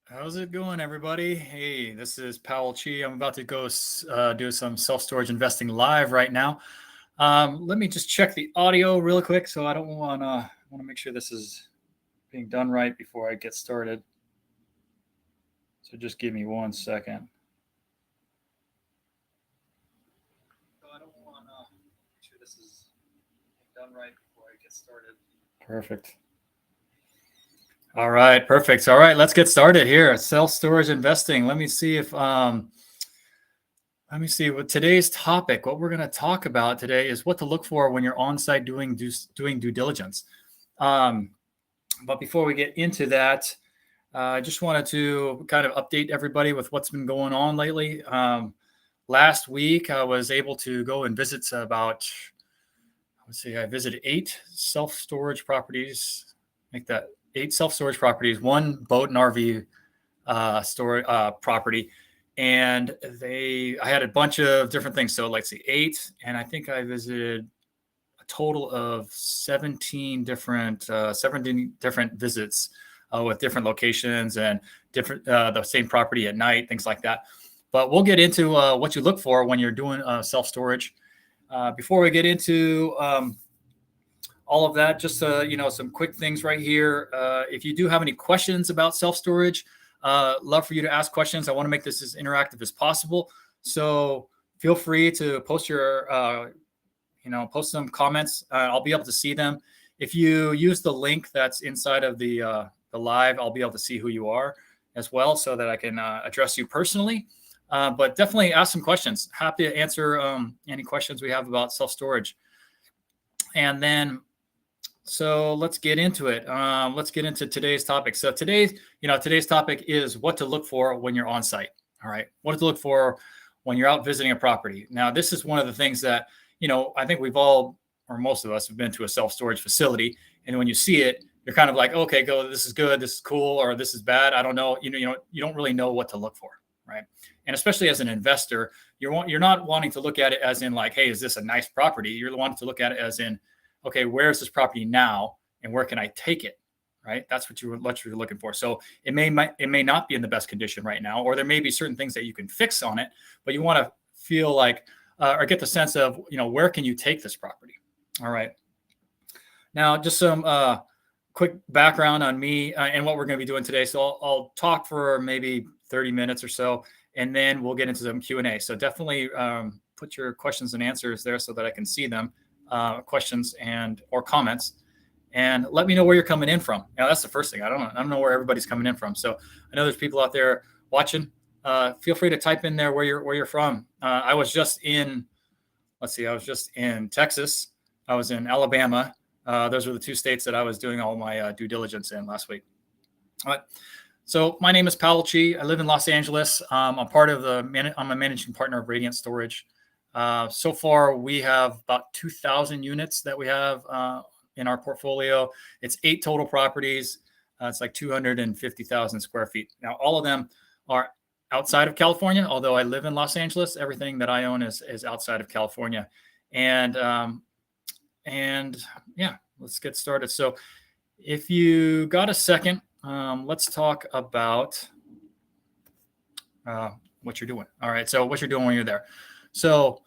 How's it going, everybody? Hey, this is Powell Chi. I'm about to go do some self-storage investing live right now. Let me just check the audio real quick, so I don't want to make sure this is being done right before I get started. So just give me 1 second. So I don't want to make sure this is being done right before I get started. Perfect. All right, perfect. All right, let's get started here. Self-storage investing. Let me see what today's topic. What we're going to talk about today is what to look for when you're on site doing due diligence. But before we get into that, I just wanted to kind of update everybody with what's been going on lately. Last week, I was able to go and visit I visited 8 self-storage properties. Make that 8 self-storage properties, 1 boat and RV property. And I had a bunch of different things. So let's see, 8, and I think I visited a total of 17 different visits with different locations and different the same property at night, things like that. But we'll get into what you look for when you're doing self-storage. Before we get into all of that, just some quick things right here. If you do have any questions about self-storage, love for you to ask questions. I want to make this as interactive as possible. So feel free to post post some comments. I'll be able to see them. If you use the link that's inside of the live, I'll be able to see who you are as well, so that I can address you personally. But definitely ask some questions. Happy to answer any questions we have about self-storage. And then, so let's get into it. Let's get into today's topic. So today's topic is what to look for when you're on site. All right. What to look for when you're out visiting a property. Now, this is one of the things that, I think we've all, or most of us, have been to a self-storage facility. And when you see it, you're kind of like, okay, this is good, this is cool, or this is bad. I don't know. You don't really know what to look for. Right. And especially as an investor, you're not wanting to look at it as in like, hey, is this a nice property? You're wanting to look at it as in, okay, where is this property now and where can I take it? Right. That's what you're looking for. So it may not be in the best condition right now, or there may be certain things that you can fix on it, but you want to feel like, or get the sense of, where can you take this property? All right. Now, just some quick background on me and what we're going to be doing today. So I'll talk for maybe 30 minutes or so, and then we'll get into some Q&A. So definitely put your questions and answers there so that I can see them, questions or comments, and let me know where you're coming in from. Now, that's the first thing. I don't know where everybody's coming in from. So I know there's people out there watching. Feel free to type in there where you're from. I was just in Texas. I was in Alabama. Those were the 2 states that I was doing all my due diligence in last week. All right. So my name is Powell Chi. I live in Los Angeles. I'm a managing partner of Radiant Storage. So far, we have about 2,000 units that we have in our portfolio. It's 8 total properties. It's like 250,000 square feet. Now, all of them are outside of California, although I live in Los Angeles. Everything that I own is outside of California. And yeah, let's get started. So if you got a second, let's talk about what you're doing. All right. So what you're doing when you're there. So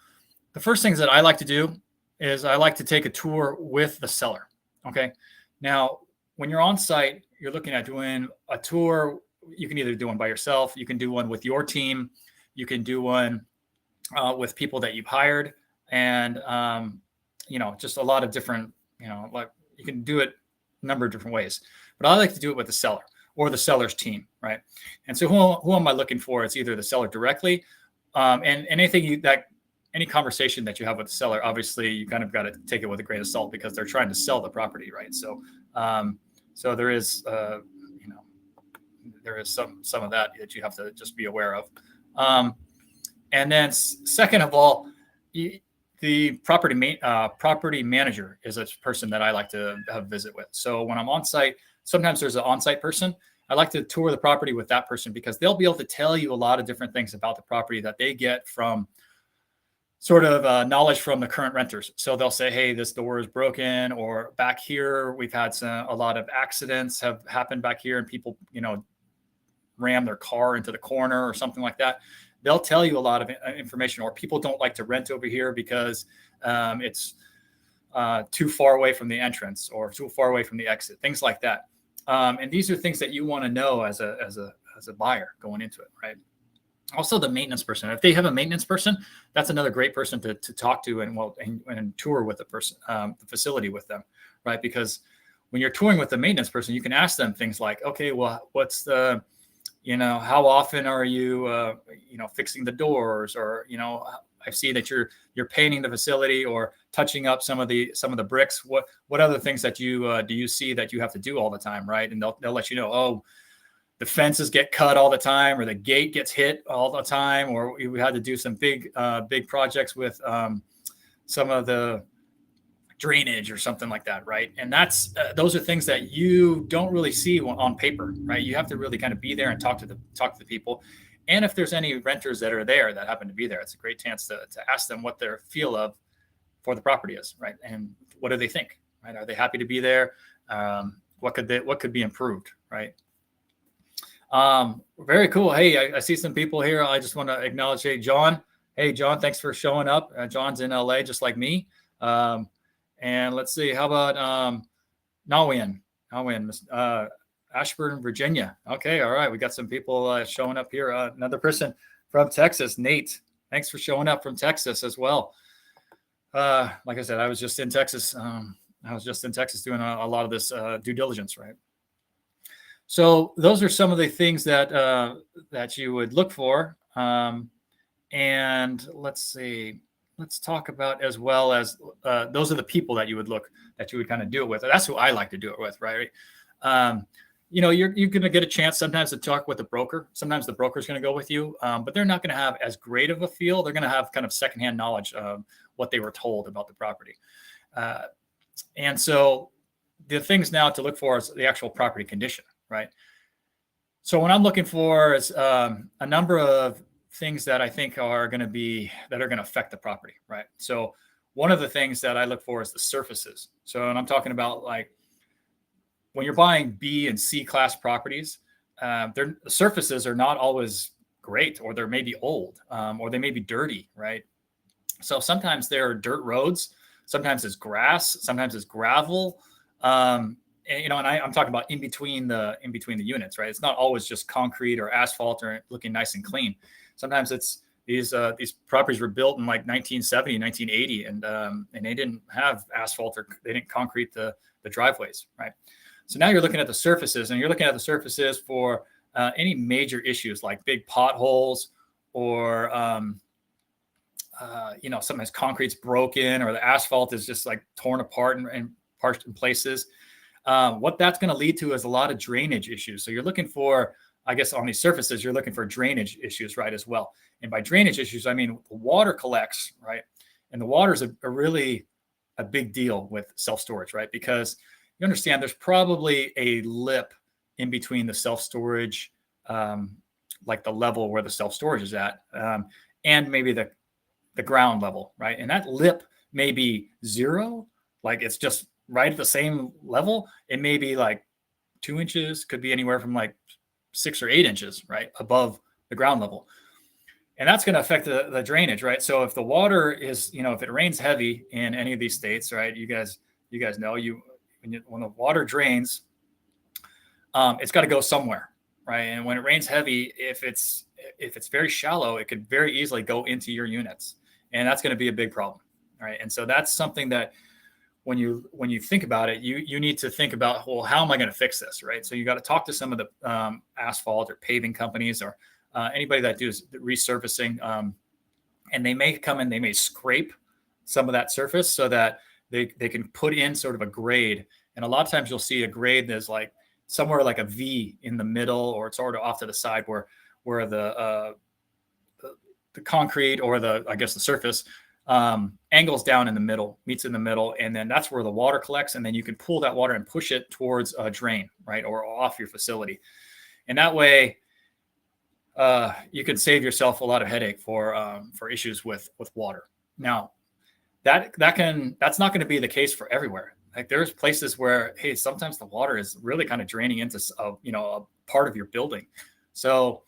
the first things that I like to do is I like to take a tour with the seller. Okay. Now, when you're on site, you're looking at doing a tour. You can either do one by yourself. You can do one with your team. You can do one with people that you've hired, and just a lot of different, like you can do it a number of different ways. But I like to do it with the seller or the seller's team, right? And so who am I looking for? It's either the seller directly, and any conversation that you have with the seller, obviously you kind of got to take it with a grain of salt because they're trying to sell the property, right? So there is some of that you have to just be aware of. And then second of all, the property manager is a person that I like to have a visit with. So when I'm on site, sometimes there's an on-site person. I like to tour the property with that person because they'll be able to tell you a lot of different things about the property that they get from sort of knowledge from the current renters. So they'll say, hey, this door is broken, or back here, we've had a lot of accidents have happened back here, and people, ram their car into the corner or something like that. They'll tell you a lot of information. Or people don't like to rent over here because it's too far away from the entrance or too far away from the exit, things like that. And these are things that you want to know as a buyer going into it, right? Also, the maintenance person. If they have a maintenance person, that's another great person to talk to and tour with the person, the facility with them, right? Because when you're touring with the maintenance person, you can ask them things like, okay, well, what's the, how often are you, fixing the doors, or, I see that you're painting the facility or touching up some of the bricks. What other things that you do you see that you have to do all the time, right? And they'll let you know, oh, the fences get cut all the time, or the gate gets hit all the time, or we had to do some big projects with some of the drainage or something like that, right? And that's those are things that you don't really see on paper, right? You have to really kind of be there and talk to the people. And if there's any renters that are there that happen to be there, it's a great chance to ask them what their feel of for the property is, right? And what do they think, right? Are they happy to be there? What could be improved, right? Very cool. Hey, I see some people here. I just want to acknowledge, hey, John. Hey, John, thanks for showing up. John's in LA, just like me. And let's see, how about Nawin, Ashburn, Virginia. Okay, all right. We got some people showing up here. Another person from Texas, Nate. Thanks for showing up from Texas as well. Like I said, I was just in Texas. Doing a lot of this due diligence, right? So those are some of the things that you would look for. And let's see. Let's talk about, as well as those are the people that you would kind of do it with. That's who I like to do it with, right? You're going to get a chance sometimes to talk with the broker. Sometimes the broker's going to go with you, but they're not going to have as great of a feel. They're going to have kind of secondhand knowledge of what they were told about the property. And so the things now to look for is the actual property condition, right? So what I'm looking for is a number of things that I think are going to affect the property, right? So one of the things that I look for is the surfaces. So, and I'm talking about like when you're buying B and C class properties, the surfaces are not always great, or they're maybe old, or they may be dirty, right? So sometimes there are dirt roads, sometimes it's grass, sometimes it's gravel, and I'm talking about in between the units, right? It's not always just concrete or asphalt or looking nice and clean. Sometimes it's these properties were built in like 1970, 1980, and they didn't have asphalt, or they didn't concrete the driveways, right? So now you're looking at the surfaces, and you're looking at the surfaces for any major issues like big potholes, or sometimes concrete's broken, or the asphalt is just like torn apart and parts in places. What that's going to lead to is a lot of drainage issues. So you're looking for, I guess, on these surfaces, you're looking for drainage issues, right, as well. And by drainage issues, I mean the water collects, right? And the water is a really a big deal with self-storage, right? Because you understand there's probably a lip in between the self-storage, like the level where the self-storage is at, and maybe the ground level, right? And that lip may be zero, like it's just right at the same level. It may be like 2 inches, could be anywhere from like 6 or 8 inches, right, above the ground level. And that's going to affect the drainage, right? So if the water is, if it rains heavy in any of these states, right, you guys know, when the water drains, it's got to go somewhere, right? And when it rains heavy, if it's very shallow, it could very easily go into your units, and that's going to be a big problem, right? And so that's something that when you think about it, you need to think about, well, how am I going to fix this, right? So you got to talk to some of the asphalt or paving companies, or anybody that does resurfacing, and they may come in, they may scrape some of that surface so that they can put in sort of a grade. And a lot of times you'll see a grade that's like somewhere like a V in the middle, or it's sort of off to the side where the concrete, or the surface angles down in the middle, meets in the middle, and then that's where the water collects, and then you can pull that water and push it towards a drain, right, or off your facility. And that way you can save yourself a lot of headache for issues with water. Now that's not going to be the case for everywhere. Like there's places where, hey, sometimes the water is really kind of draining into a part of your building. So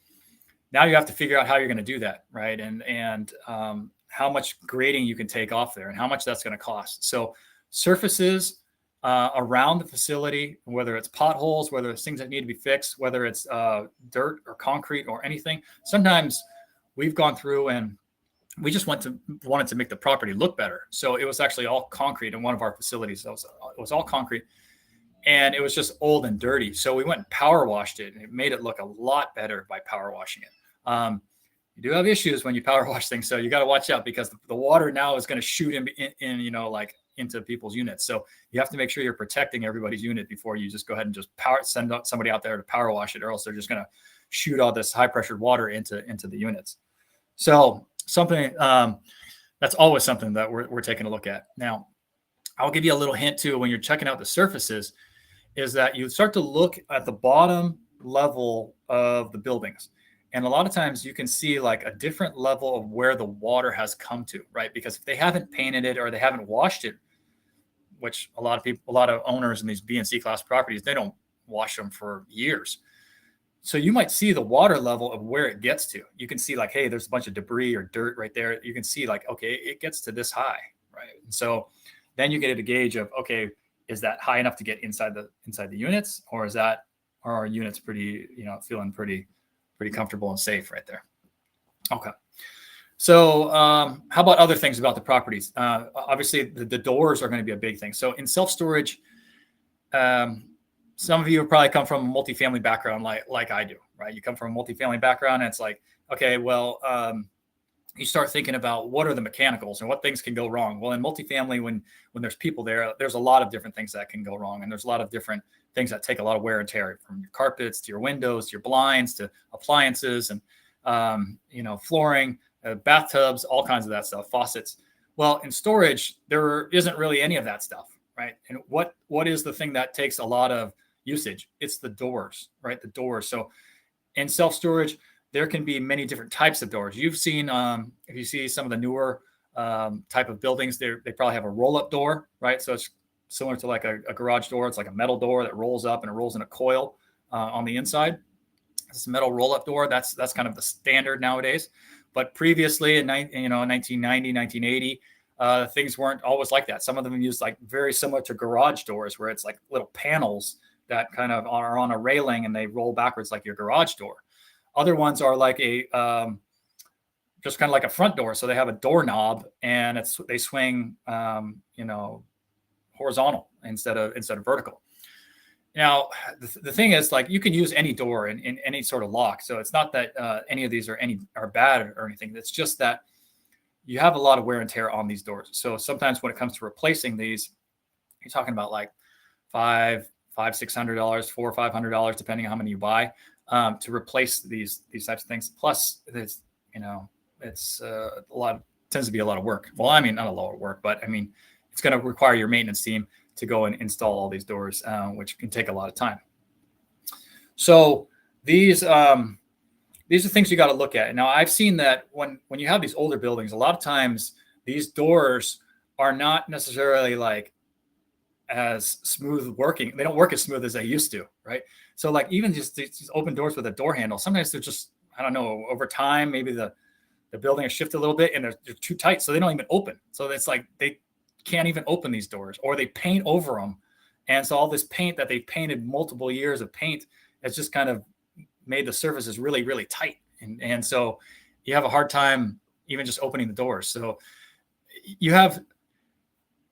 now you have to figure out how you're going to do that, right? And how much grading you can take off there and how much that's going to cost. So surfaces around the facility, whether it's potholes, whether it's things that need to be fixed, whether it's dirt or concrete or anything. Sometimes we've gone through and we just wanted to make the property look better. So it was actually all concrete in one of our facilities. It was all concrete and it was just old and dirty. So we went and power washed it and it made it look a lot better by power washing it. You do have issues when you power wash things. So you got to watch out because the water now is going to shoot in, you know, like into people's units. So you have to make sure you're protecting everybody's unit before you just go ahead and just send somebody out there to power wash it, or else they're just going to shoot all this high pressured water into the units. So something that's always something that we're taking a look at. Now, I'll give you a little hint too when you're checking out the surfaces, is that you start to look at the bottom level of the buildings. And a lot of times you can see like a different level of where the water has come to, right? Because if they haven't painted it or they haven't washed it, which a lot of owners in these B and C class properties, they don't wash them for years. So you might see the water level of where it gets to. You can see like, hey, there's a bunch of debris or dirt right there. You can see like, okay, it gets to this high, right? And so then you get a gauge of, okay, is that high enough to get inside the units, or are our units pretty, you know, feeling pretty comfortable and safe right there? Okay. So how about other things about the properties? Obviously, the doors are going to be a big thing. So in self-storage, some of you have probably come from a multifamily background like I do, right? You come from a multifamily background and it's like, okay, well, you start thinking about what are the mechanicals and what things can go wrong. Well, in multifamily, when there's people there, there's a lot of different things that can go wrong. And there's a lot of different things that take a lot of wear and tear, from your carpets to your windows, to your blinds, to appliances and, you know, flooring, bathtubs, all kinds of that stuff, faucets. Well, in storage, there isn't really any of that stuff, right? And what is the thing that takes a lot of usage? It's the doors, right? The doors. So in self-storage, there can be many different types of doors. You've seen, if you see some of the newer type of buildings, they probably have a roll-up door, right? So it's similar to like a garage door. It's like a metal door that rolls up and it rolls in a coil on the inside. It's a metal roll-up door. That's kind of the standard nowadays. But previously in 1990, 1980, things weren't always like that. Some of them used like very similar to garage doors, where it's like little panels that kind of are on a railing and they roll backwards like your garage door. Other ones are like a just kind of like a front door. So they have a doorknob and they swing horizontal instead of vertical. Now, the thing is, like, you can use any door in any sort of lock. So it's not that any of these are bad or anything. It's just that you have a lot of wear and tear on these doors. So sometimes when it comes to replacing these, you're talking about like $600, $400, $500, depending on how many you buy, to replace these types of things. Plus, it's tends to be a lot of work. Well, I mean, not a lot of work, but I mean, it's going to require your maintenance team to go and install all these doors, which can take a lot of time. So these are things you got to look at. Now, I've seen that when you have these older buildings, a lot of times these doors are not necessarily like as smooth working. They don't work as smooth as they used to, right? So like even just these open doors with a door handle, sometimes they're just, I don't know, over time, maybe the building has shifted a little bit and they're too tight, so they don't even open. So it's like they can't even open these doors, or they paint over them. And so all this paint that they've painted, multiple years of paint, has just kind of made the surfaces really, really tight. And so you have a hard time even just opening the doors. So you have,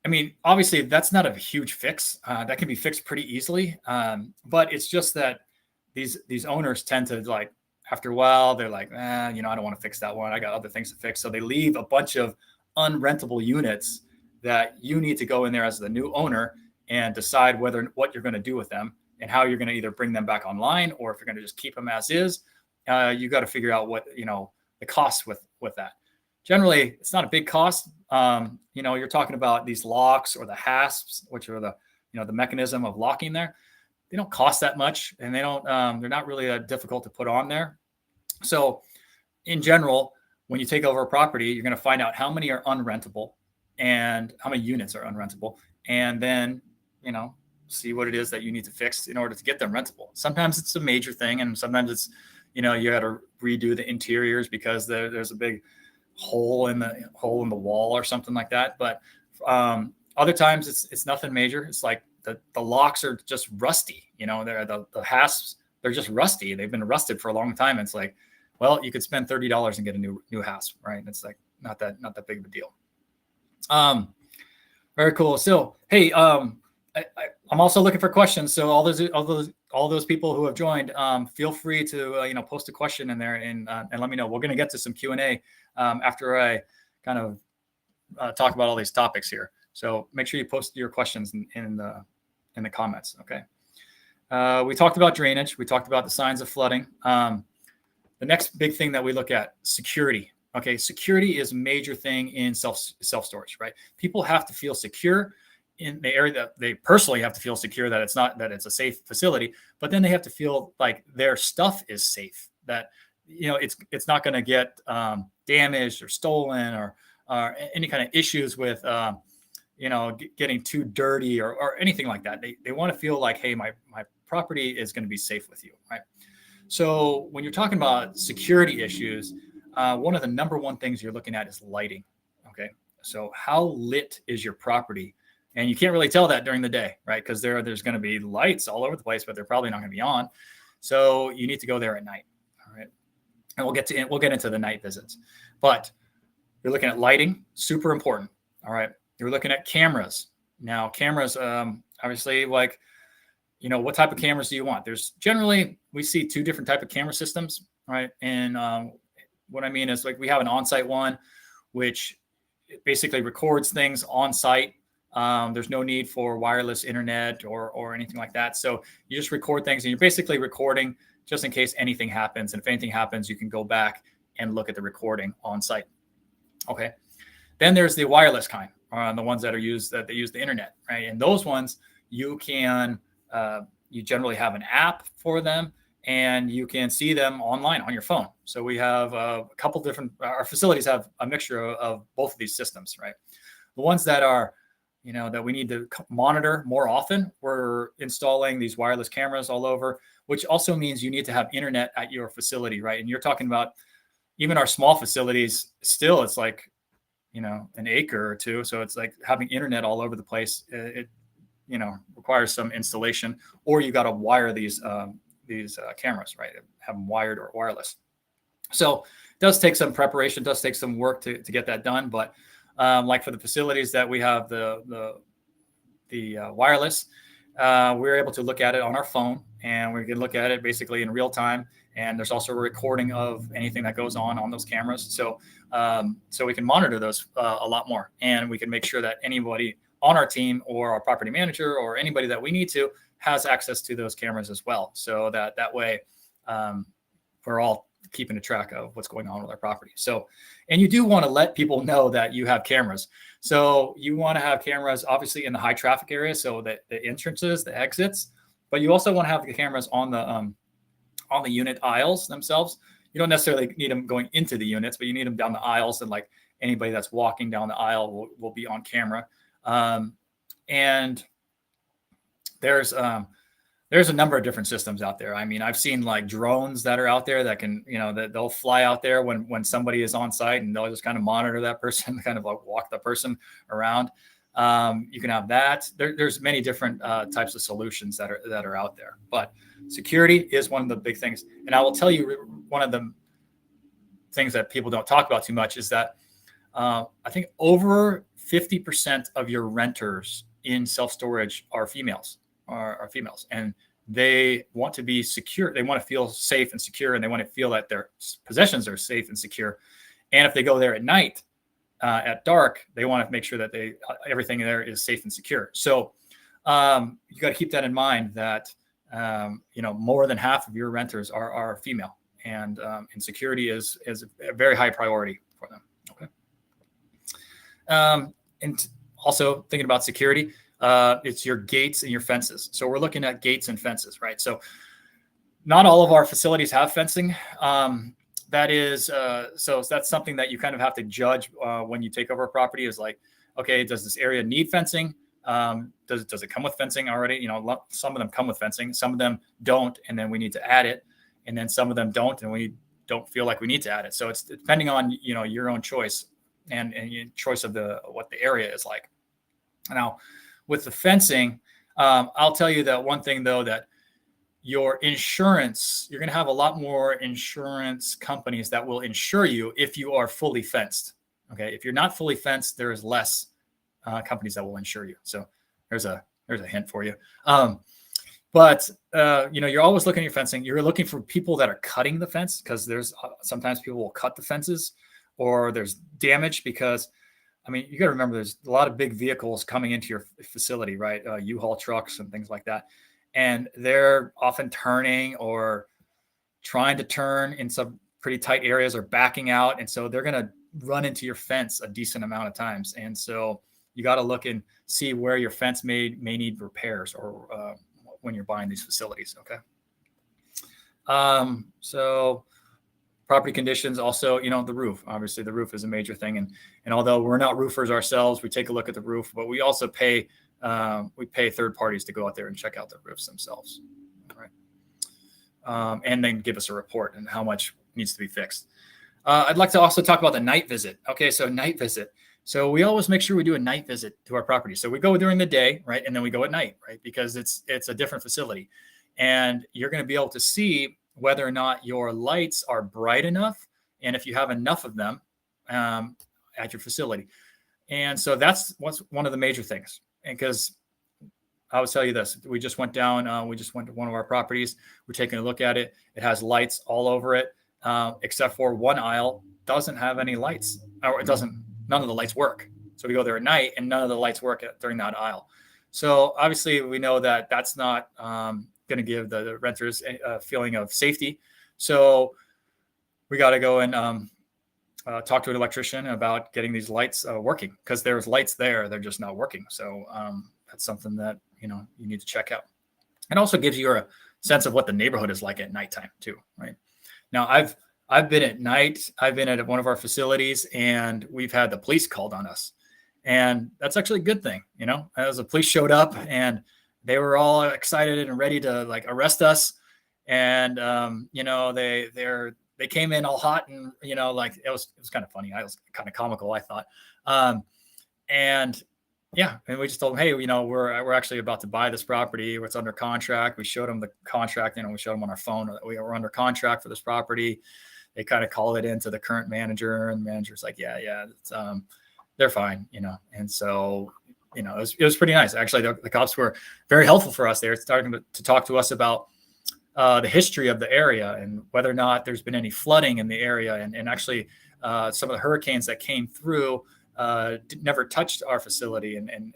I mean, obviously that's not a huge fix. That can be fixed pretty easily. But it's just that these owners tend to, like, after a while, they're like, I don't want to fix that one. I got other things to fix. So they leave a bunch of unrentable units that you need to go in there as the new owner and decide what you're going to do with them and how you're going to either bring them back online, or if you're going to just keep them as is. You got to figure out what, the costs with that. Generally, it's not a big cost. You're talking about these locks or the hasps, which are the mechanism of locking there. They don't cost that much, and they're not really difficult to put on there. So in general, when you take over a property, you're going to find out how many are unrentable and how many units are unrentable, and then, see what it is that you need to fix in order to get them rentable. Sometimes it's a major thing, and sometimes it's, you got to redo the interiors because there's a big hole in the wall or something like that. But other times it's nothing major. It's like the locks are just rusty. They're the hasps, they're just rusty. They've been rusted for a long time. It's like, well, you could spend $30 and get a new hasp, right? It's like not that big of a deal. Very cool. So, hey, I'm also looking for questions. So all those people who have joined, feel free to post a question in there and let me know. We're going to get to some Q&A after I kind of talk about all these topics here. So make sure you post your questions in the comments. Okay. We talked about drainage. We talked about the signs of flooding. The next big thing that we look at, security. Okay, security is a major thing in self-storage, right? People have to feel secure in the area, that they personally have to feel secure that it's a safe facility, but then they have to feel like their stuff is safe, that it's not going to get damaged or stolen or any kind of issues with getting too dirty or anything like that. They want to feel like, hey, my property is going to be safe with you, right? So when you're talking about security issues, one of the number one things you're looking at is lighting. Okay. So how lit is your property? And you can't really tell that during the day, right? Because there's going to be lights all over the place, but they're probably not going to be on. So you need to go there at night. All right. And we'll get into the night visits, but you're looking at lighting, super important. All right. You're looking at cameras. Now cameras, obviously, like, what type of cameras do you want? There's generally, we see two different type of camera systems, right? And what I mean is, like, we have an on-site one, which basically records things on site. There's no need for wireless internet or anything like that. So you just record things, and you're basically recording just in case anything happens. And if anything happens, you can go back and look at the recording on site. Okay. Then there's the wireless kind, the ones that use the internet, right? And those ones, you can you generally have an app for them, and you can see them online on your phone. So we have a couple different, our facilities have a mixture of both of these systems, right? The ones that are, that we need to monitor more often, we're installing these wireless cameras all over, which also means you need to have internet at your facility, right? And you're talking about even our small facilities, still, it's like, an acre or two. So it's like having internet all over the place. It requires some installation, or you got to wire these cameras, right? Have them wired or wireless. So it does take some preparation, does take some work to get that done. But like for the facilities that we have the wireless, we're able to look at it on our phone, and we can look at it basically in real time. And there's also a recording of anything that goes on those cameras. So we can monitor those a lot more, and we can make sure that anybody on our team or our property manager or anybody that we need to has access to those cameras as well. So that way we're all keeping a track of what's going on with our property. So, and you do want to let people know that you have cameras. So you want to have cameras obviously in the high traffic areas, so that the entrances, the exits, but you also want to have the cameras on the unit aisles themselves. You don't necessarily need them going into the units, but you need them down the aisles, and like anybody that's walking down the aisle will be on camera. And there's a number of different systems out there. I mean, I've seen like drones that are out there that can, that they'll fly out there when somebody is on site, and they'll just kind of monitor that person, kind of like walk the person around. You can have that. There's many different types of solutions that are out there, but security is one of the big things. And I will tell you, one of the things that people don't talk about too much is that I think over 50% of your renters in self-storage are females, and they want to be secure. They want to feel safe and secure, and they want to feel that their possessions are safe and secure. And if they go there at night, at dark, they want to make sure that everything there is safe and secure. So you got to keep that in mind, that more than half of your renters are female, and security is a very high priority for them. Okay. And also thinking about security, it's your gates and your fences. So we're looking at gates and fences, right? So not all of our facilities have fencing. That is, so that's something that you kind of have to judge when you take over a property, is like, okay, does this area need fencing? Does it come with fencing already? Some of them come with fencing, some of them don't, and then we need to add it. and then some of them don't, and we don't feel like we need to add it. So it's depending on, your own choice and your choice of what the area is like. Now, with the fencing, I'll tell you that one thing though, that your insurance, you're going to have a lot more insurance companies that will insure you if you are fully fenced. Okay. If you're not fully fenced, there is less companies that will insure you. So there's a hint for you. But you're always looking at your fencing. You're looking for people that are cutting the fence, because there's sometimes people will cut the fences, or there's damage because, you got to remember there's a lot of big vehicles coming into your facility, right? U-Haul trucks and things like that. And they're often turning or trying to turn in some pretty tight areas or backing out. And so they're going to run into your fence a decent amount of times. And so you got to look and see where your fence may need repairs, or when you're buying these facilities. Okay. So property conditions, also, the roof, obviously the roof is a major thing. And although we're not roofers ourselves, we take a look at the roof, but we also pay third parties to go out there and check out the roofs themselves. All right. And then give us a report on how much needs to be fixed. I'd like to also talk about the night visit. Okay. So night visit. So we always make sure we do a night visit to our property. So we go during the day, right? And then we go at night, right? Because it's a different facility, and you're going to be able to see whether or not your lights are bright enough, and if you have enough of them at your facility. And so that's one of the major things. And because I would tell you this, we just went down, we just went to one of our properties. We're taking a look at it. It has lights all over it, except for one aisle doesn't have any lights, or none of the lights work. So we go there at night and none of the lights work during that aisle. So obviously we know that that's not going to give the renters a feeling of safety. So we got to go and talk to an electrician about getting these lights working, because there's lights there, they're just not working. So that's something that you need to check out. It also gives you a sense of what the neighborhood is like at nighttime too, right? Now I've been at night. I've been at one of our facilities, and we've had the police called on us, and that's actually a good thing, as the police showed up and they were all excited and ready to arrest us. And, they came in all hot, and, it was kind of funny. I was kind of comical, I thought. And we just told them, hey, we're actually about to buy this property. It's under contract. We showed them the contract, we showed them on our phone that we were under contract for this property. They kind of called it into the current manager, and the manager's like, yeah, they're fine, And so, it was pretty nice. Actually, the cops were very helpful for us. They were starting to talk to us about the history of the area and whether or not there's been any flooding in the area. And actually, some of the hurricanes that came through never touched our facility, and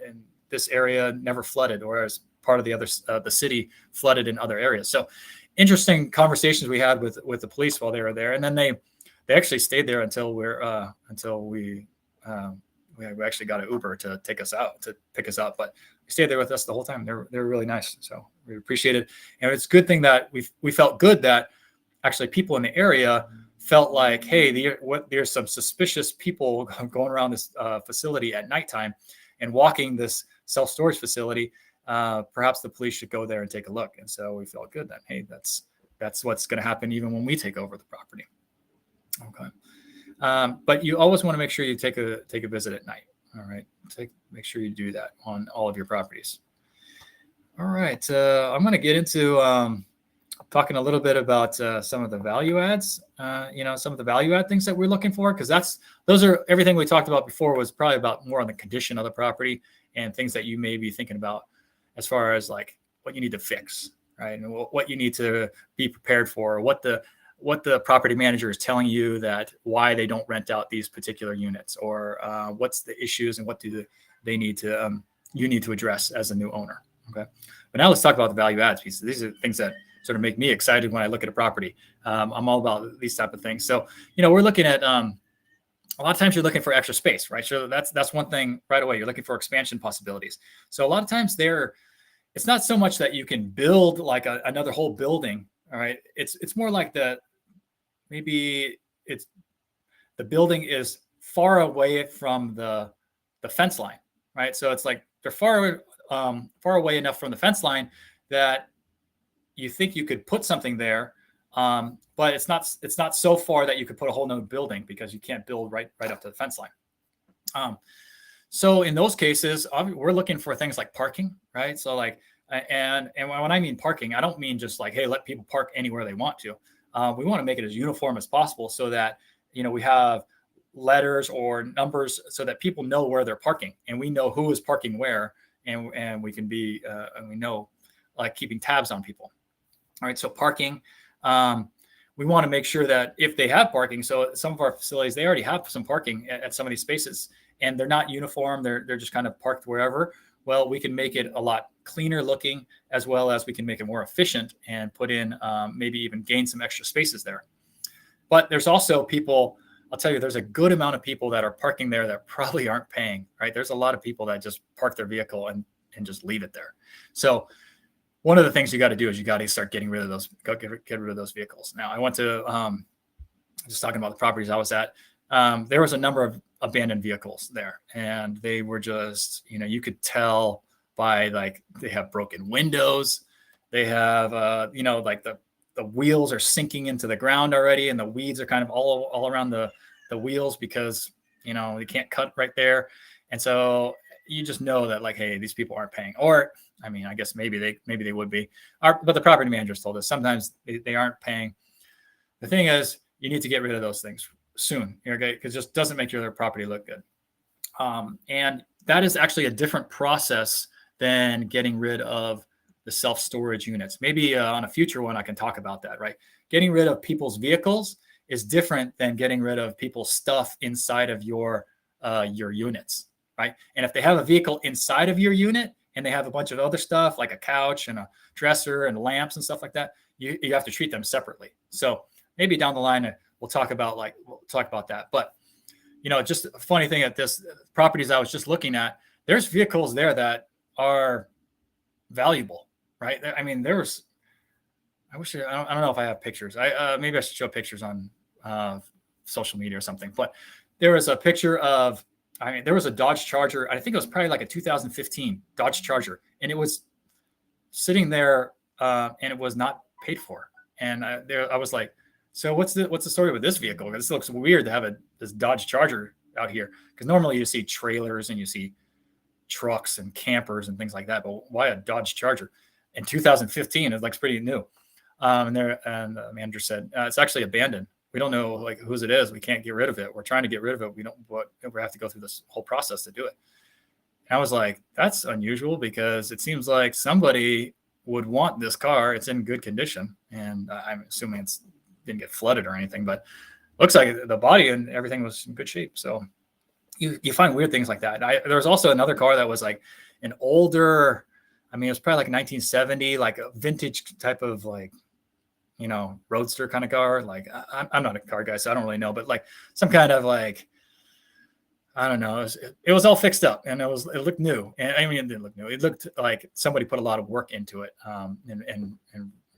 this area never flooded, whereas part of the city flooded in other areas. So interesting conversations we had with the police while they were there. And then they actually stayed there until we actually got an Uber to pick us up, but they stayed there with us the whole time. They're really nice. So we appreciate it. And it's a good thing that we felt good that actually people in the area felt like, hey, there's some suspicious people going around this facility at nighttime and walking this self-storage facility. Perhaps the police should go there and take a look. And so we felt good that, hey, that's what's going to happen even when we take over the property. Okay. But you always want to make sure you take a visit at night. All right. Make sure you do that on all of your properties. All right. I'm going to get into talking a little bit about some of the value adds, some of the value add things that we're looking for, because those are everything we talked about before was probably about more on the condition of the property and things that you may be thinking about as far as like what you need to fix, right? And what you need to be prepared for, what the property manager is telling you that why they don't rent out these particular units, or what's the issues and what do they need to you need to address as a new owner. Okay, but now let's talk about the value adds piece. These are things that sort of make me excited when I look at a property. I'm all about these type of things. So we're looking at a lot of times you're looking for extra space, right? So that's one thing right away. You're looking for expansion possibilities. So a lot of times it's not so much that you can build like another whole building. All right, it's more like maybe the building is far away from the fence line, right? So it's like they're far away enough from the fence line that you think you could put something there, But it's not so far that you could put a whole new building, because you can't build right up to the fence line. So in those cases, we're looking for things like parking, right? So like, and when I mean parking, I don't mean just like, hey, let people park anywhere they want to. We want to make it as uniform as possible, so that we have letters or numbers so that people know where they're parking, and we know who is parking where, and we can be and we know, like, keeping tabs on people. All right, so parking. We want to make sure that if they have parking, so some of our facilities, they already have some parking at some of these spaces, and they're not uniform. They're just kind of parked wherever. Well, we can make it a lot cleaner looking, as well as we can make it more efficient and put in maybe even gain some extra spaces there. But there's also people, I'll tell you, there's a good amount of people that are parking there that probably aren't paying, right? There's a lot of people that just park their vehicle and just leave it there. So one of the things you got to do is you got to start getting rid of those, get rid of those vehicles. Now, I went to, just talking about the properties I was at, there was a number of abandoned vehicles there, and they were just, you could tell by, like, they have broken windows. They have, like the wheels are sinking into the ground already, and the weeds are kind of all around the wheels, because, they can't cut right there. And so you just know that, like, hey, these people aren't paying. Or, I mean, I guess maybe they would be, but the property managers told us sometimes they aren't paying. The thing is, you need to get rid of those things soon, okay? Because it just doesn't make your property look good. And that is actually a different process than getting rid of the self-storage units. Maybe on a future one, I can talk about that, right? Getting rid of people's vehicles is different than getting rid of people's stuff inside of your units, right? And if they have a vehicle inside of your unit and they have a bunch of other stuff like a couch and a dresser and lamps and stuff like that, you have to treat them separately. So maybe down the line we'll talk about that. But just a funny thing at this properties I was just looking at, there's vehicles there that are valuable, right? I mean, I don't know if I have pictures. Maybe I should show pictures on social media or something. But there was a picture of, there was a Dodge Charger. I think it was probably like a 2015 Dodge Charger, and it was sitting there, and it was not paid for. And I was like, so what's the story with this vehicle? This looks weird to have this Dodge Charger out here, because normally you see trailers and you see trucks and campers and things like that, but why a Dodge Charger in 2015? It looks pretty new. And the manager said, it's actually abandoned. We don't know, like, whose it is. We can't get rid of it. We're trying to get rid of it. We have to go through this whole process to do it. And I was like, that's unusual, because it seems like somebody would want this car. It's in good condition, and I'm assuming it didn't get flooded or anything, but looks like the body and everything was in good shape. So you find weird things like that. There was also another car that was like an older, it was probably like 1970, like a vintage type of, like, roadster kind of car. Like, I'm not a car guy, so I don't really know, but like some kind of, like, I don't know. It was all fixed up, and it looked new. And it didn't look new. It looked like somebody put a lot of work into it, and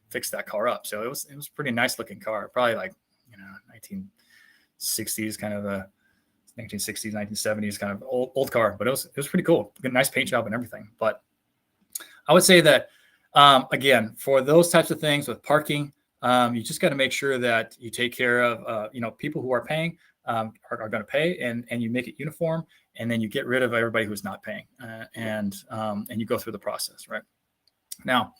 fixed that car up. So it was a pretty nice looking car, probably like 1960s kind of a 1960s, 1970s kind of old car, but it was pretty cool. Good, nice paint job and everything. But I would say that again, for those types of things with parking, you just got to make sure that you take care of people who are paying are going to pay, and you make it uniform, and then you get rid of everybody who's not paying, and you go through the process. Right now,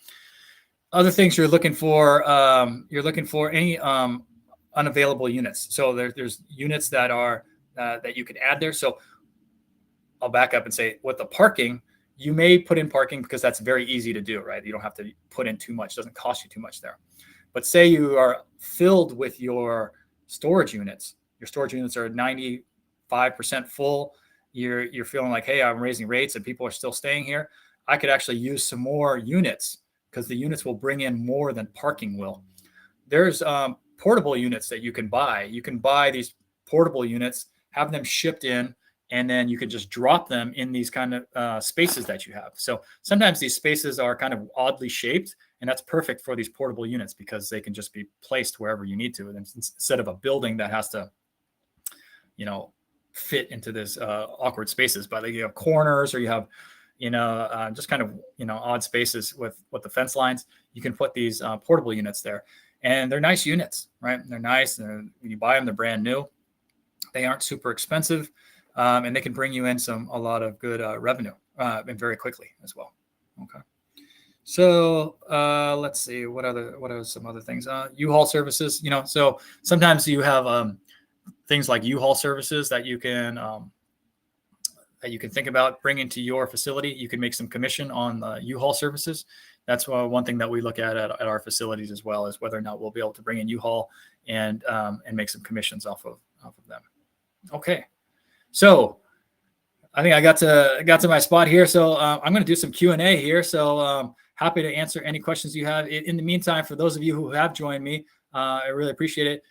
other things you're looking for any unavailable units. So there's units that are that you can add there. So I'll back up and say, with the parking, you may put in parking because that's very easy to do, right? You don't have to put in too much. It doesn't cost you too much there. But say you are filled with your storage units. Your storage units are 95% full. You're feeling like, hey, I'm raising rates and people are still staying here. I could actually use some more units, because the units will bring in more than parking will. There's portable units that you can buy. You can buy these portable units, have them shipped in, and then you could just drop them in these kind of spaces that you have. So sometimes these spaces are kind of oddly shaped, and that's perfect for these portable units, because they can just be placed wherever you need to. And instead of a building that has to, fit into this awkward spaces, but you have corners, or you have, just kind of, odd spaces with the fence lines, you can put these portable units there. and they're nice units, right? They're nice. When you buy them, they're brand new. They aren't super expensive, and they can bring you in a lot of good revenue and very quickly as well. Okay. So let's see what are some other things. U-Haul services. So sometimes you have things like U-Haul services that you can think about bringing to your facility. You can make some commission on U-Haul services. That's one thing that we look at our facilities as well, is whether or not we'll be able to bring in U-Haul and make some commissions off of them. Okay, so I think I got to my spot here. So I'm going to do some Q&A here. So happy to answer any questions you have. In the meantime, for those of you who have joined me, I really appreciate it.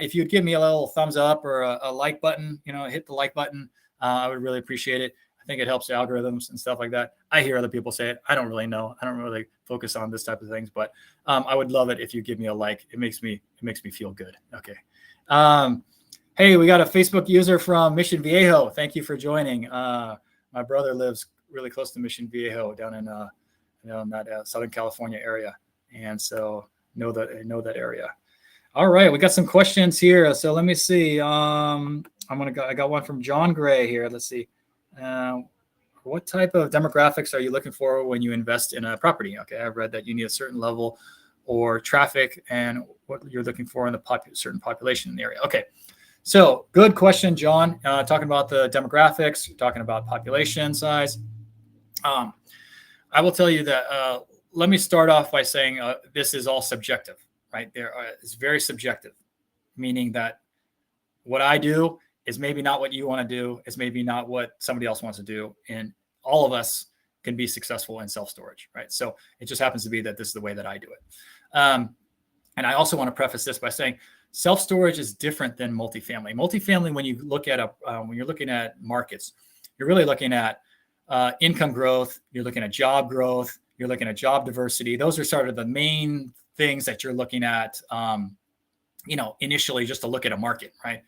If you'd give me a little thumbs up or a like button, hit the like button. I would really appreciate it. I think it helps the algorithms and stuff like that. I hear other people say it. I don't really know. I don't really focus on this type of things, but I would love it if you give me a like. It makes me feel good. Okay. Hey, we got a Facebook user from Mission Viejo. Thank you for joining. My brother lives really close to Mission Viejo down in that Southern California area, and so I know that area. All right, we got some questions here. So let me see. I got one from John Gray here. Let's see. What type of demographics are you looking for when you invest in a property? Okay, I've read that you need a certain level or traffic, and what you're looking for in the certain population in the area. Okay. So good question, John. Talking about the demographics, talking about population size. I will tell you that, let me start off by saying this is all subjective, right? It's very subjective, meaning that what I do is maybe not what you want to do. It's maybe not what somebody else wants to do. And all of us can be successful in self-storage, right? So it just happens to be that this is the way that I do it. And I also want to preface this by saying, self-storage is different than multifamily. Multifamily, when you're looking at markets, you're really looking at income growth. You're looking at job growth. You're looking at job diversity. Those are sort of the main things that you're looking at, initially, just to look at a market, right?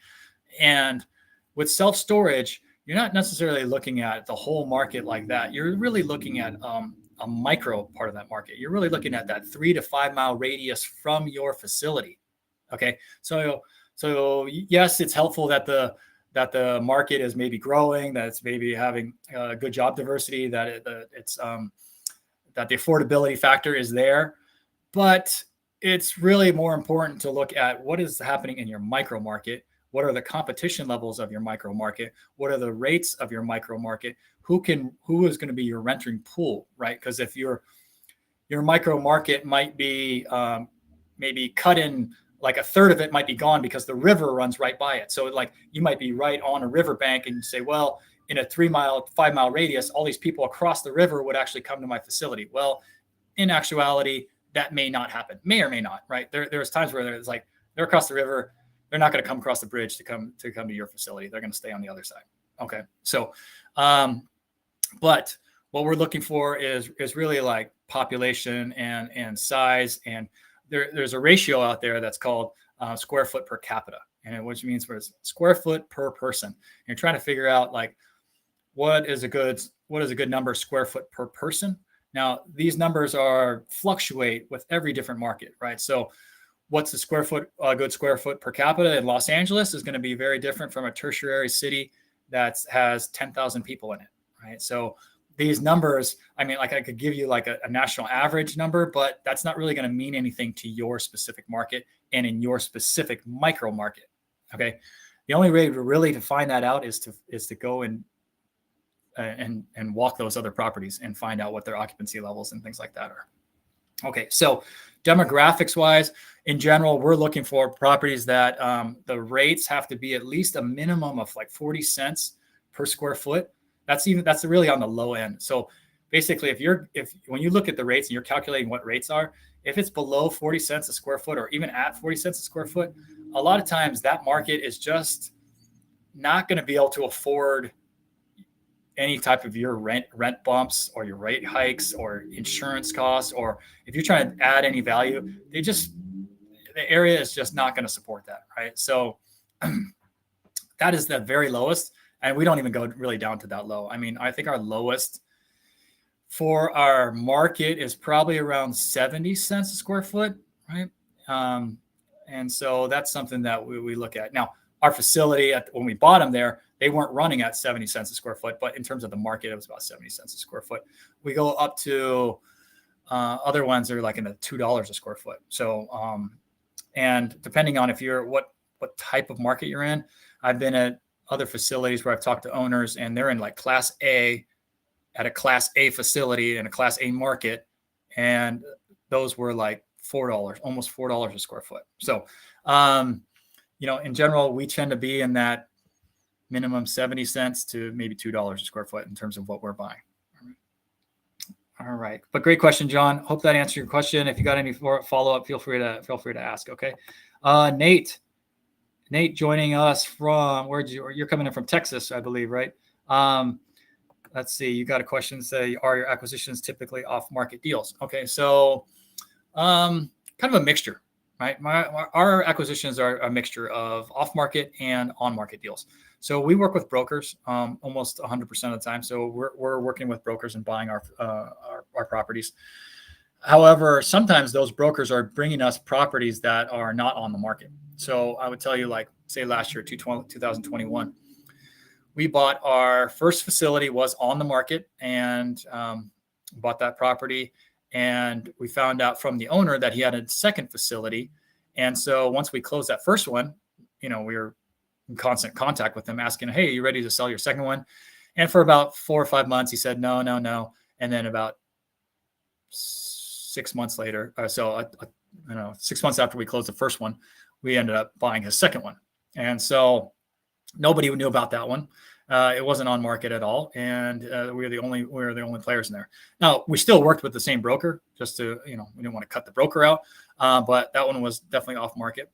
And with self-storage, you're not necessarily looking at the whole market like that. You're really looking at a micro part of that market. You're really looking at that 3 to 5 mile radius from your facility. Okay, so yes, it's helpful that the market is maybe growing, that it's maybe having good job diversity, that that the affordability factor is there, but it's really more important to look at what is happening in your micro market. What are the competition levels of your micro market? What are the rates of your micro market? Who is going to be your renting pool, right? Because if your micro market might be maybe cut in, like a third of it might be gone because the river runs right by it. So like you might be right on a riverbank and you say, well, in a 5 mile radius, all these people across the river would actually come to my facility. Well, in actuality, that may not happen, may or may not, right? There's times where it's like they're across the river. They're not going to come across the bridge to come to your facility. They're going to stay on the other side. Okay. So, but what we're looking for is really like population and size, and there's a ratio out there that's called square foot per capita, and which means it's square foot per person. And you're trying to figure out like what is a good number square foot per person. Now these numbers fluctuate with every different market, right? So what's the good square foot per capita in Los Angeles is going to be very different from a tertiary city that has 10,000 people in it, right? So these numbers, I mean, like I could give you like a national average number, but that's not really going to mean anything to your specific market and in your specific micro market. Okay. The only way to find that out is to go and walk those other properties and find out what their occupancy levels and things like that are. Okay. So demographics wise, in general, we're looking for properties that the rates have to be at least a minimum of like 40 cents per square foot. That's really on the low end. So basically, when you look at the rates and you're calculating what rates are, if it's below 40 cents a square foot or even at 40 cents a square foot, a lot of times that market is just not going to be able to afford any type of your rent bumps or your rate hikes or insurance costs, or if you're trying to add any value, the area is just not going to support that, right? So that is the very lowest. And we don't even go really down to that low. I mean, I think our lowest for our market is probably around 70 cents a square foot, right? And so that's something that we look at. Now, our facility, when we bought them there, they weren't running at 70 cents a square foot, but in terms of the market, it was about 70 cents a square foot. We go up to other ones that are like in the $2 a square foot. So, and depending on what type of market you're in, I've been at other facilities where I've talked to owners and they're in like Class A at a Class A facility in a Class A market. And those were like $4, almost $4 a square foot. So, in general, we tend to be in that minimum 70 cents to maybe $2 a square foot in terms of what we're buying. All right. But great question, John. Hope that answered your question. If you got any follow-up, feel free to ask. Okay. Nate joining us from you're coming in from Texas, I believe, right? Let's see. You got a question. Say, are your acquisitions typically off-market deals? Okay. So, kind of a mixture, right? Our acquisitions are a mixture of off-market and on-market deals. So we work with brokers almost 100% of the time. So we're working with brokers and buying our properties. However, sometimes those brokers are bringing us properties that are not on the market. So I would tell you, like, say last year, 2021, we bought our first facility was on the market and bought that property. And we found out from the owner that he had a second facility. And so once we closed that first one, we were in constant contact with him asking, hey, are you ready to sell your second one? And for about 4 or 5 months, he said, no. And then about 6 months later, 6 months after we closed the first one, we ended up buying his second one. And so nobody knew about that one. It wasn't on market at all. And we were the only players in there. Now, we still worked with the same broker just to, we didn't want to cut the broker out. But that one was definitely off market.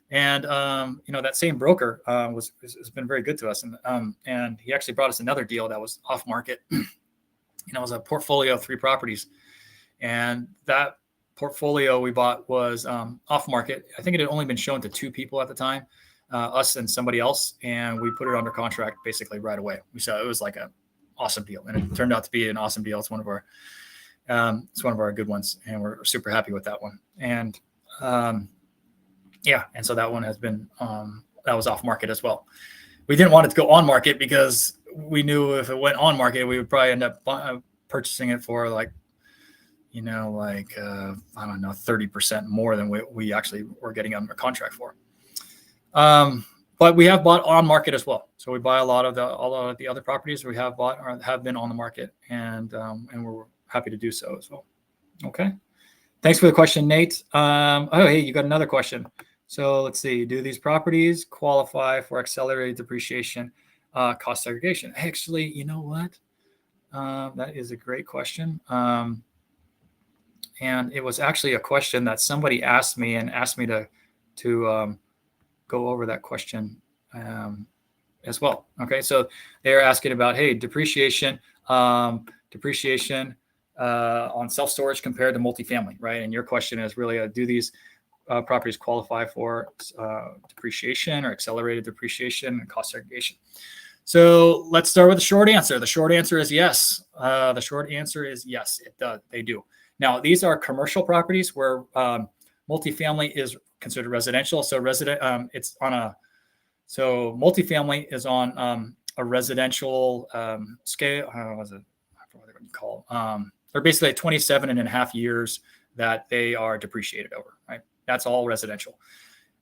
And, that same broker has been very good to us. And he actually brought us another deal that was off market. It was a portfolio of 3 properties. And that portfolio we bought was off market. I think it had only been shown to 2 people at the time, us and somebody else. And we put it under contract basically right away. So it was like an awesome deal. And it turned out to be an awesome deal. It's one of our good ones. And we're super happy with that one. And, and so that one has been, that was off market as well. We didn't want it to go on market because we knew if it went on market, we would probably end up purchasing it for I don't know, 30% more than we actually were getting under contract for. But we have bought on market as well. So we buy a lot of the other properties we have bought or have been on the market, and we're happy to do so as well. Okay. Thanks for the question, Nate. Hey, you got another question. So let's see. Do these properties qualify for accelerated depreciation, cost segregation? Actually, you know what? That is a great question. And it was actually a question that somebody asked me to go over that question as well. Okay, so they're asking about, hey, depreciation on self-storage compared to multifamily, right? And your question is really, do these properties qualify for depreciation or accelerated depreciation and cost segregation? So let's start with the short answer. The short answer is yes. It does. They do. Now, these are commercial properties where multifamily is considered residential. So multifamily is on a residential scale. I forgot what they're going to call. They're basically like 27 and a half years that they are depreciated over, right? That's all residential.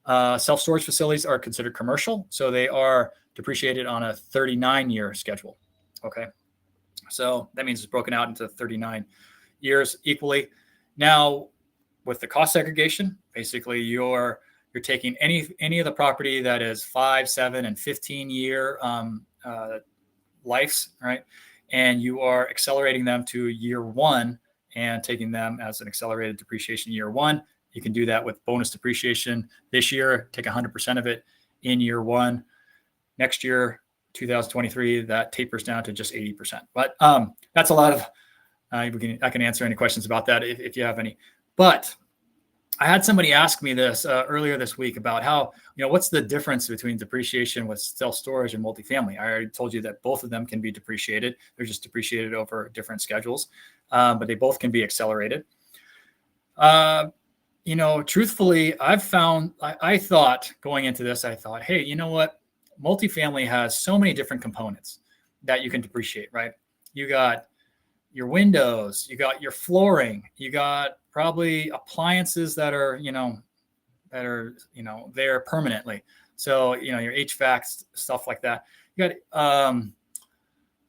Self-storage facilities are considered commercial. So they are depreciated on a 39-year schedule. Okay. So that means it's broken out into 39 years equally. Now, with the cost segregation, basically you're taking any of the property that is 5, 7, and 15-year lives, right? And you are accelerating them to year 1 and taking them as an accelerated depreciation year 1. You can do that with bonus depreciation this year, take 100% of it in year 1. Next year, 2023, that tapers down to just 80%. But that's a lot of, I can answer any questions about that if you have any. But I had somebody ask me this earlier this week about how, what's the difference between depreciation with self-storage and multifamily? I already told you that both of them can be depreciated. They're just depreciated over different schedules, but they both can be accelerated. Truthfully, I thought going into this, hey, you know what? Multifamily has so many different components that you can depreciate, right? You got your windows, you got your flooring, you got probably appliances that are, there permanently. So, your HVAC stuff like that. You got,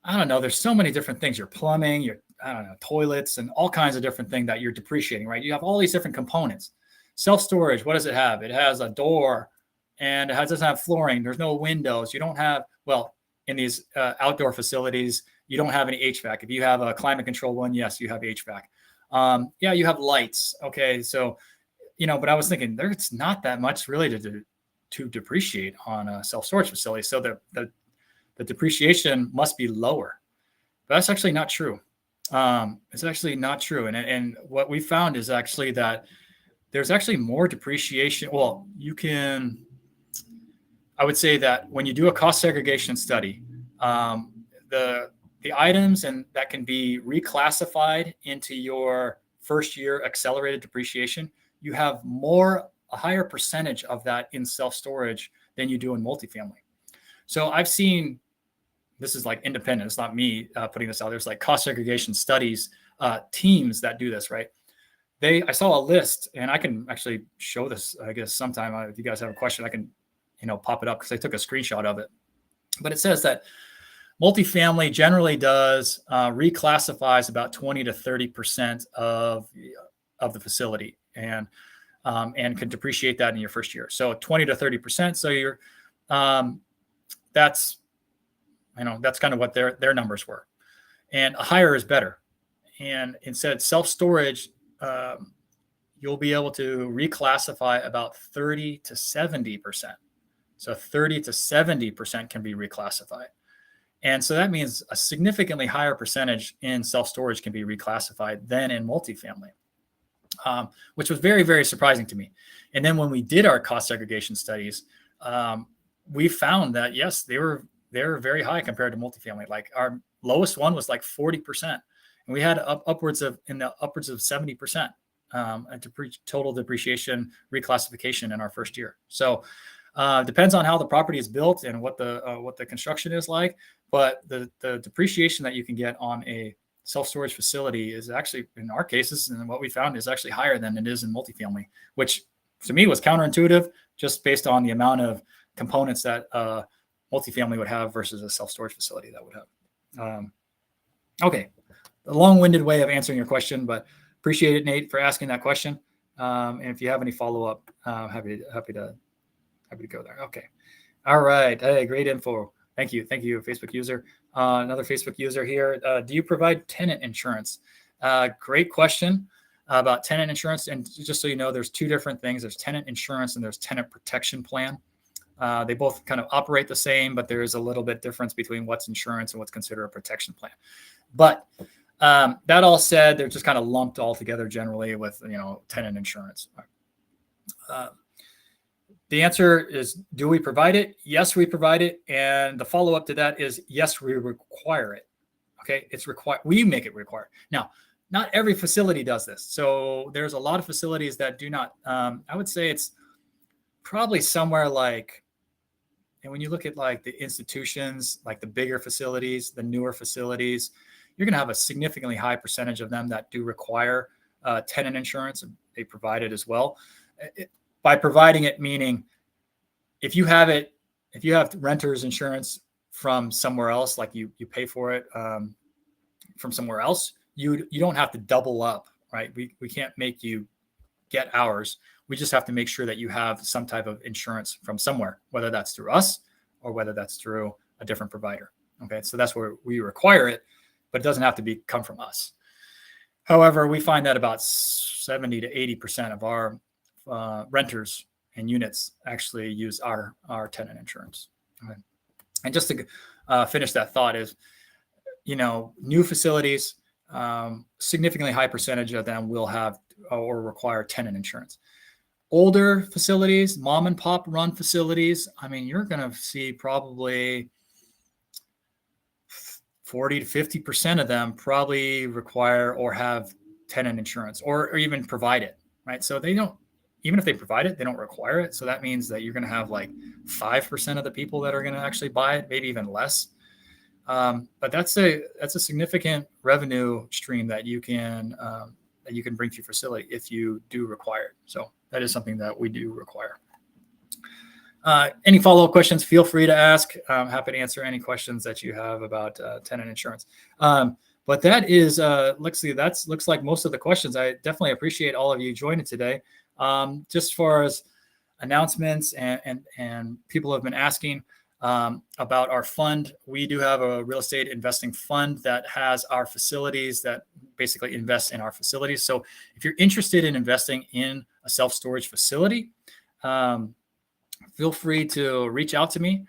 I don't know, there's so many different things. Your plumbing, I don't know, toilets and all kinds of different things that you're depreciating, right? You have all these different components. Self-storage, what does it have? It has a door and doesn't have flooring. There's no windows. You don't have, well, in these outdoor facilities, you don't have any HVAC. If you have a climate control one, yes, you have HVAC. Yeah, you have lights. Okay. So, but I was thinking there's not that much really to depreciate on a self-storage facility. So the depreciation must be lower. But that's actually not true. It's actually not true. And what we found is actually that there's actually more depreciation. Well, I would say that when you do a cost segregation study, the items and that can be reclassified into your first year accelerated depreciation, you have a higher percentage of that in self-storage than you do in multifamily. So I've seen, this is like independent, it's not me putting this out. There's like cost segregation studies, teams that do this, right? I saw a list, and I can actually show this, I guess, sometime. If you guys have a question, I can, pop it up because I took a screenshot of it. But it says that multifamily generally does reclassifies about 20 to 30% of the facility, and can depreciate that in your first year. So 20 to 30%. So you're that's kind of what their numbers were, and a higher is better. And instead, self-storage, you'll be able to reclassify about 30 to 70%. So 30 to 70% can be reclassified. And so that means a significantly higher percentage in self-storage can be reclassified than in multifamily, which was very, very surprising to me. And then when we did our cost segregation studies, we found that, yes, they're very high compared to multifamily. Like our lowest one was like 40%. And we had upwards of 70% total depreciation reclassification in our first year. So depends on how the property is built and what the construction is like. But the depreciation that you can get on a self-storage facility is actually, in our cases, and what we found, is actually higher than it is in multifamily, which to me was counterintuitive, just based on the amount of components that multifamily would have versus a self-storage facility that would have. Okay, a long-winded way of answering your question, but appreciate it, Nate, for asking that question. And if you have any follow-up, happy to go there. Okay. All right. Hey, great info. Thank you, Facebook user. Another Facebook user here. Do you provide tenant insurance? Great question about tenant insurance. And just so you know, there's two different things. There's tenant insurance and there's tenant protection plan. They both kind of operate the same, but there's a little bit difference between what's insurance and what's considered a protection plan. But that all said, they're just kind of lumped all together generally with, tenant insurance. The answer is, do we provide it? Yes, we provide it. And the follow-up to that is, yes, we require it. Okay, it's required. We make it required. Now, not every facility does this. So there's a lot of facilities that do not. I would say it's probably somewhere like, and when you look at like the institutions, like the bigger facilities, the newer facilities, you're going to have a significantly high percentage of them that do require tenant insurance, and they provide it as well. By providing it, meaning if you have renter's insurance from somewhere else, like you pay for it from somewhere else, you don't have to double up, right? We can't make you get ours. We just have to make sure that you have some type of insurance from somewhere, whether that's through us or whether that's through a different provider. Okay, so that's where we require it, but it doesn't have to come from us. However, we find that about 70 to 80% of our renters and units actually use our tenant insurance. Okay. And just to finish that thought is, new facilities, significantly high percentage of them will have or require tenant insurance. Older facilities, mom and pop run facilities, you're going to see probably 40 to 50% of them probably require or have tenant insurance or even provide it, right? So they don't even if they provide it, they don't require it. So that means that you're going to have like 5% of the people that are going to actually buy it, maybe even less. But that's a significant revenue stream that you can bring to your facility if you do require it. So that is something that we do require. Any follow-up questions, feel free to ask. I'm happy to answer any questions that you have about tenant insurance. But that is, looks like most of the questions. I definitely appreciate all of you joining today. Just for as announcements and people have been asking about our fund. We do have a real estate investing fund that has our facilities that basically invest in our facilities. So if you're interested in investing in a self-storage facility, feel free to reach out to me.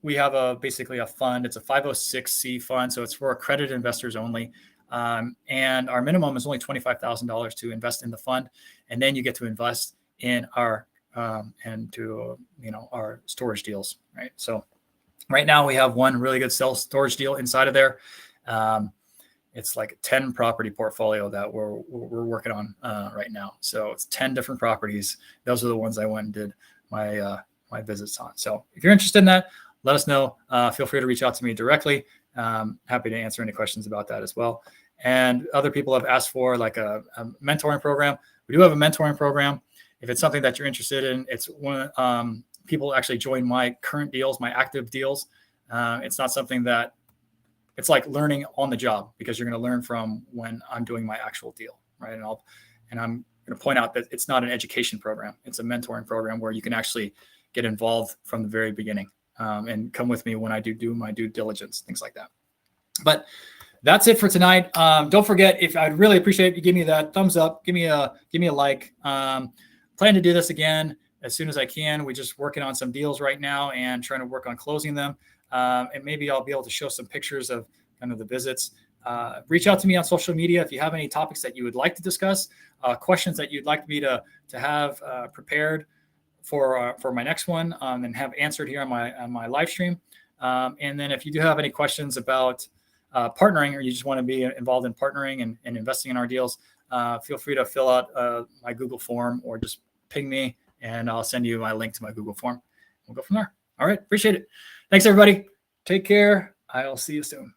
We have basically a fund. It's a 506c fund, so it's for accredited investors only. And our minimum is only $25,000 to invest in the fund, and then you get to invest in our our storage deals, right? So right now we have one really good self-storage deal inside of there. It's like a 10 property portfolio that we're working on right now. So it's 10 different properties. Those are the ones I went and did my visits on. So if you're interested in that, let us know. Feel free to reach out to me directly. Happy to answer any questions about that as well. And other people have asked for like a mentoring program. We do have a mentoring program. If it's something that you're interested in, it's one people actually join my current deals, my active deals. It's not something that it's like learning on the job, because you're going to learn from when I'm doing my actual deal, right? And I'm going to point out that it's not an education program. It's a mentoring program where you can actually get involved from the very beginning and come with me when I do my due diligence, things like that. But that's it for tonight. Don't forget, if I'd really appreciate if you give me that thumbs up, give me a like. Plan to do this again as soon as I can. We're just working on some deals right now and trying to work on closing them. And maybe I'll be able to show some pictures of kind of the visits. Reach out to me on social media if you have any topics that you would like to discuss, questions that you'd like me to have prepared for my next one, and have answered here on my live stream. And then if you do have any questions about partnering, or you just want to be involved in partnering and investing in our deals, feel free to fill out my Google form, or just ping me and I'll send you my link to my Google form. We'll go from there. All right. Appreciate it. Thanks, everybody. Take care. I'll see you soon.